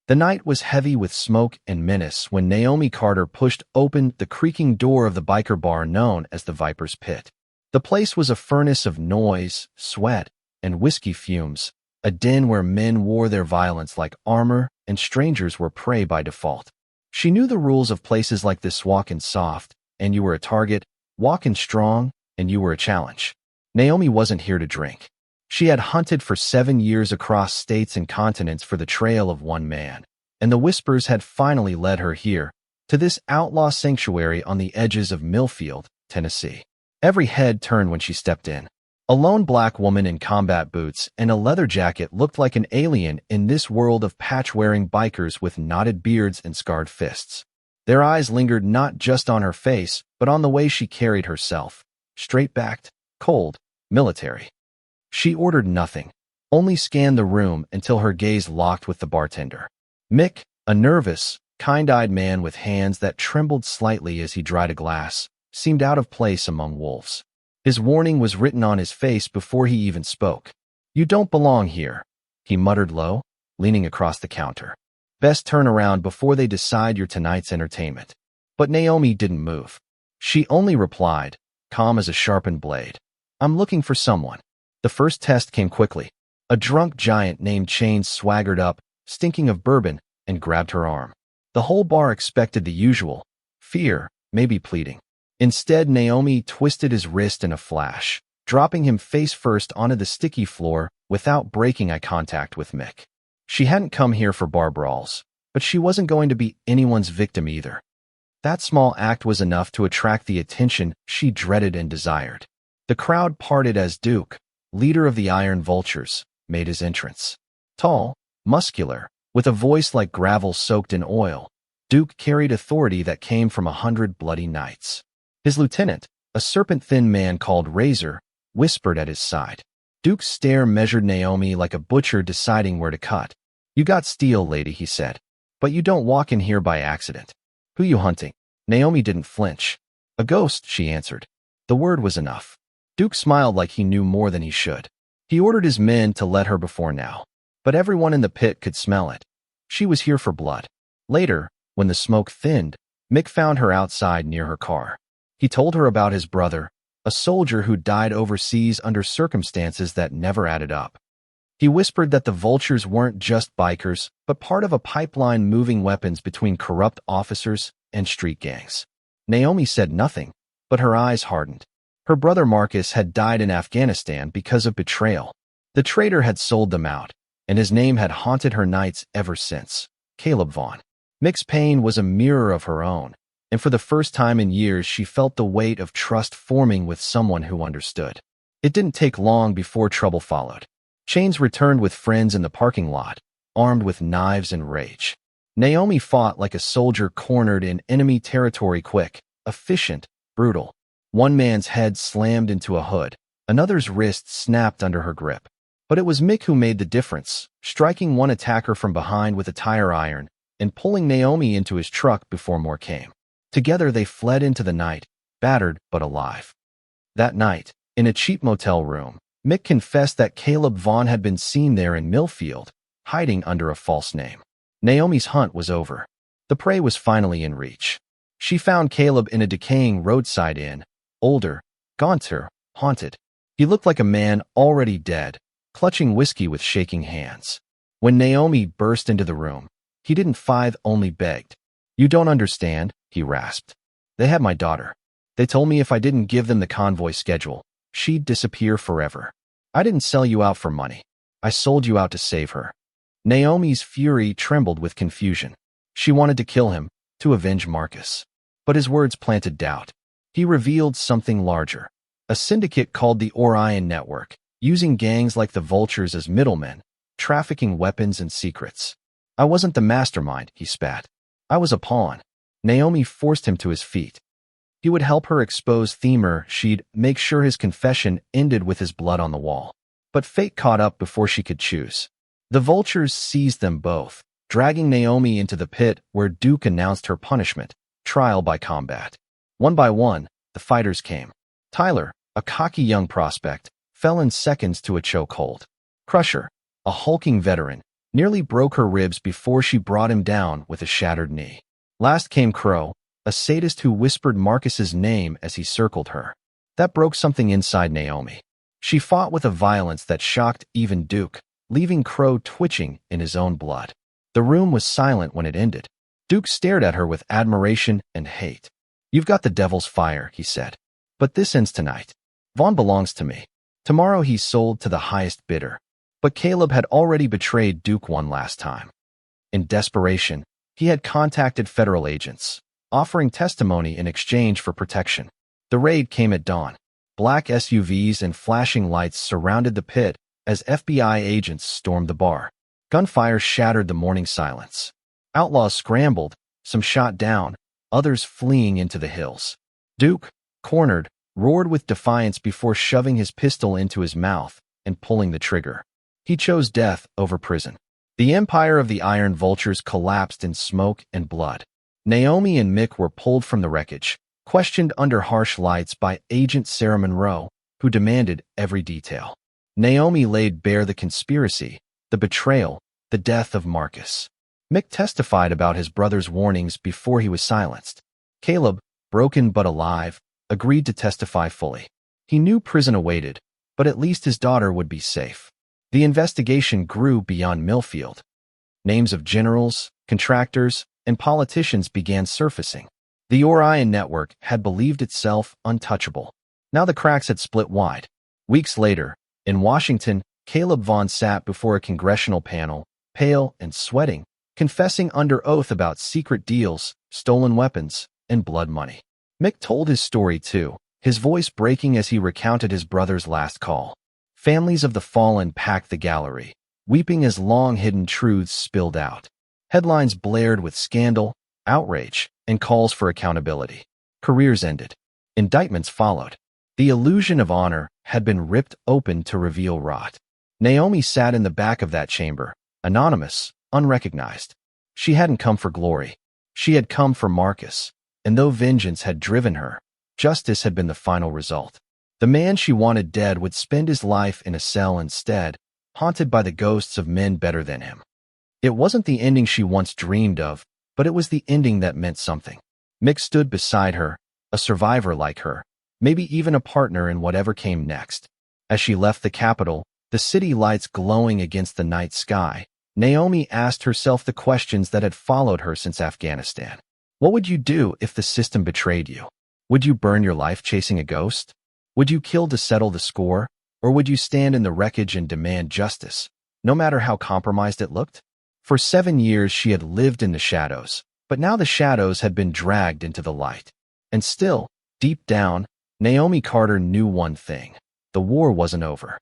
The night was heavy with smoke and menace when Naomi Carter pushed open the creaking door of the biker bar known as the Viper's Pit. The place was a furnace of noise, sweat, and whiskey fumes, a den where men wore their violence like armor and strangers were prey by default. She knew the rules of places like this: walk in soft, and you were a target, walk in strong, and you were a challenge. Naomi wasn't here to drink. She had hunted for 7 years across states and continents for the trail of one man, and the whispers had finally led her here, to this outlaw sanctuary on the edges of Millfield, Tennessee. Every head turned when she stepped in. A lone black woman in combat boots and a leather jacket looked like an alien in this world of patch-wearing bikers with knotted beards and scarred fists. Their eyes lingered not just on her face, but on the way she carried herself, straight-backed, cold, military. She ordered nothing, only scanned the room until her gaze locked with the bartender. Mick, a nervous, kind-eyed man with hands that trembled slightly as he dried a glass, seemed out of place among wolves. His warning was written on his face before he even spoke. "You don't belong here," he muttered low, leaning across the counter. "Best turn around before they decide your tonight's entertainment." But Naomi didn't move. She only replied, calm as a sharpened blade, "I'm looking for someone." The first test came quickly. A drunk giant named Chains swaggered up, stinking of bourbon, and grabbed her arm. The whole bar expected the usual: fear, maybe pleading. Instead, Naomi twisted his wrist in a flash, dropping him face first onto the sticky floor without breaking eye contact with Mick. She hadn't come here for bar brawls, but she wasn't going to be anyone's victim either. That small act was enough to attract the attention she dreaded and desired. The crowd parted as Duke, leader of the Iron Vultures, made his entrance. Tall, muscular, with a voice like gravel soaked in oil, Duke carried authority that came from 100 bloody nights. His lieutenant, a serpent-thin man called Razor, whispered at his side. Duke's stare measured Naomi like a butcher deciding where to cut. "You got steel, lady," he said, "but you don't walk in here by accident. Who you hunting?" Naomi didn't flinch. "A ghost," she answered. The word was enough. Duke smiled like he knew more than he should. He ordered his men to let her before now, but everyone in the pit could smell it. She was here for blood. Later, when the smoke thinned, Mick found her outside near her car. He told her about his brother, a soldier who died overseas under circumstances that never added up. He whispered that the Vultures weren't just bikers, but part of a pipeline moving weapons between corrupt officers and street gangs. Naomi said nothing, but her eyes hardened. Her brother Marcus had died in Afghanistan because of betrayal. The traitor had sold them out, and his name had haunted her nights ever since. Caleb Vaughn. Mick's pain was a mirror of her own, and for the first time in years she felt the weight of trust forming with someone who understood. It didn't take long before trouble followed. Chains returned with friends in the parking lot, armed with knives and rage. Naomi fought like a soldier cornered in enemy territory, quick, efficient, brutal. One man's head slammed into a hood, another's wrist snapped under her grip. But it was Mick who made the difference, striking one attacker from behind with a tire iron and pulling Naomi into his truck before more came. Together they fled into the night, battered but alive. That night, in a cheap motel room, Mick confessed that Caleb Vaughn had been seen there in Millfield, hiding under a false name. Naomi's hunt was over. The prey was finally in reach. She found Caleb in a decaying roadside inn, older, gaunter, haunted. He looked like a man already dead, clutching whiskey with shaking hands. When Naomi burst into the room, he didn't fight, only begged. "You don't understand," he rasped. "They had my daughter. They told me if I didn't give them the convoy schedule, she'd disappear forever. I didn't sell you out for money. I sold you out to save her." Naomi's fury trembled with confusion. She wanted to kill him, to avenge Marcus. But his words planted doubt. He revealed something larger. A syndicate called the Orion Network, using gangs like the Vultures as middlemen, trafficking weapons and secrets. "I wasn't the mastermind," he spat. "I was a pawn." Naomi forced him to his feet. He would help her expose Themer. She'd make sure his confession ended with his blood on the wall. But fate caught up before she could choose. The Vultures seized them both, dragging Naomi into the pit where Duke announced her punishment, trial by combat. One by one, the fighters came. Tyler, a cocky young prospect, fell in seconds to a chokehold. Crusher, a hulking veteran, nearly broke her ribs before she brought him down with a shattered knee. Last came Crow, a sadist who whispered Marcus's name as he circled her. That broke something inside Naomi. She fought with a violence that shocked even Duke, leaving Crow twitching in his own blood. The room was silent when it ended. Duke stared at her with admiration and hate. "You've got the devil's fire," he said. "But this ends tonight. Vaughn belongs to me. Tomorrow he's sold to the highest bidder." But Caleb had already betrayed Duke one last time. In desperation, he had contacted federal agents, offering testimony in exchange for protection. The raid came at dawn. Black SUVs and flashing lights surrounded the pit as FBI agents stormed the bar. Gunfire shattered the morning silence. Outlaws scrambled, some shot down, others fleeing into the hills. Duke, cornered, roared with defiance before shoving his pistol into his mouth and pulling the trigger. He chose death over prison. The empire of the Iron Vultures collapsed in smoke and blood. Naomi and Mick were pulled from the wreckage, questioned under harsh lights by Agent Sarah Monroe, who demanded every detail. Naomi laid bare the conspiracy, the betrayal, the death of Marcus. Mick testified about his brother's warnings before he was silenced. Caleb, broken but alive, agreed to testify fully. He knew prison awaited, but at least his daughter would be safe. The investigation grew beyond Millfield. Names of generals, contractors, and politicians began surfacing. The Orion Network had believed itself untouchable. Now the cracks had split wide. Weeks later, in Washington, Caleb Vaughn sat before a congressional panel, pale and sweating, confessing under oath about secret deals, stolen weapons, and blood money. Mick told his story too, his voice breaking as he recounted his brother's last call. Families of the fallen packed the gallery, weeping as long-hidden truths spilled out. Headlines blared with scandal, outrage, and calls for accountability. Careers ended. Indictments followed. The illusion of honor had been ripped open to reveal rot. Naomi sat in the back of that chamber, anonymous, unrecognized. She hadn't come for glory. She had come for Marcus, and though vengeance had driven her, justice had been the final result. The man she wanted dead would spend his life in a cell instead, haunted by the ghosts of men better than him. It wasn't the ending she once dreamed of, but it was the ending that meant something. Mick stood beside her, a survivor like her, maybe even a partner in whatever came next. As she left the capital, the city lights glowing against the night sky, Naomi asked herself the questions that had followed her since Afghanistan. What would you do if the system betrayed you? Would you burn your life chasing a ghost? Would you kill to settle the score, or would you stand in the wreckage and demand justice, no matter how compromised it looked? For 7 years she had lived in the shadows, but now the shadows had been dragged into the light. And still, deep down, Naomi Carter knew one thing: the war wasn't over.